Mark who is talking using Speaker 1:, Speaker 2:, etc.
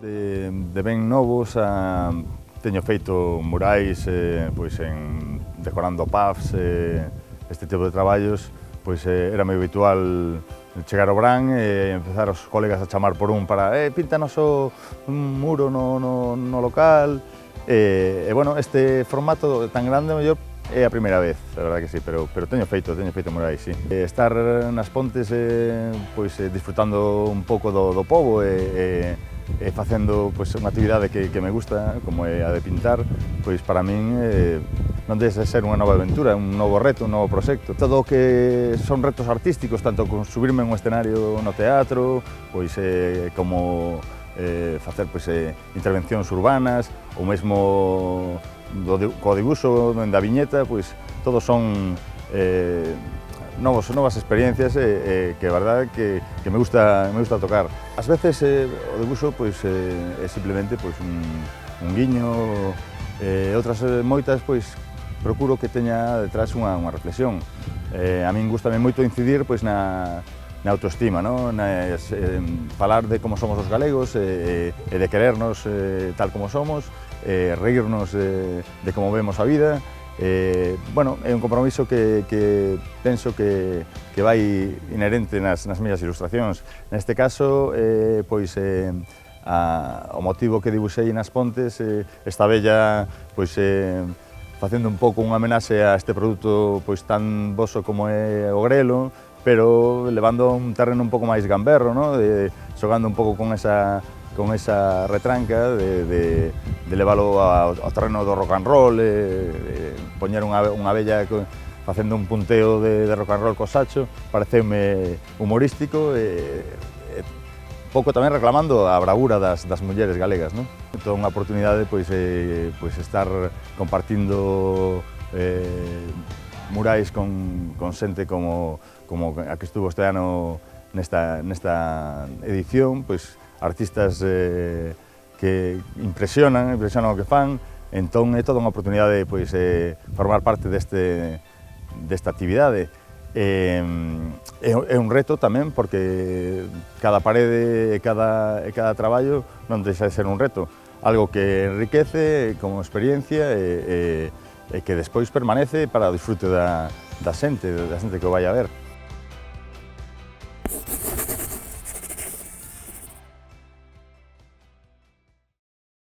Speaker 1: De ben novos teño feito murais pois decorando pubs, este tipo de traballos, pois era moi habitual chegar ao verán e empezar os colegas a chamar por un para píntanos un muro no local. Bueno, este formato tan grande mellor é a primeira vez, a verdade que sí, pero teño feito murais, sí. Estar nas Pontes pois disfrutando un pouco do pobo e facendo pois unha actividade que me gusta, como é a de pintar, pois para min non deixa de ser unha nova aventura, un novo reto, un novo proxecto. Todo o que son retos artísticos, tanto con subirme en un escenario no teatro, pois como facer pois intervencións urbanas, ou mesmo co dibuixo da viñeta, pois todos son novas experiencias que a verdade que me gusta tocar. Ás veces o dibuixo pois é simplemente pois un guiño, outras moitas pois procuro que teña detrás unha reflexión. A min gustame moito incidir pois na autoestima, no? Falar de como somos os galegos e de querernos tal como somos, reírnos de como vemos a vida. Bueno, é un compromiso que penso que vai inherente nas miñas ilustracións. Neste caso, pois o motivo que dibuixei nas Pontes, esta vella pois facendo un pouco unha homenaxe a este produto pois tan voso como é o grelo, pero levando un terreno un pouco máis gamberro, no? Xogando un pouco con esa retranca de leválo ao terreno do rock and roll, poñer unha vella facendo un punteo de rock and roll co sacho, pareceume humorístico e pouco tamén reclamando a bravura das mulleres galegas, non? Toda unha oportunidade pois estar compartindo murais con xente como a que estuvo este ano nesta edición, pois artistas que impresionan o que fan, entón é toda unha oportunidade pois formar parte desta actividade. É un reto tamén porque cada parede e cada traballo non deixa de ser un reto, algo que enriquece como experiencia e que despois permanece para o disfrute da xente que o vai a ver.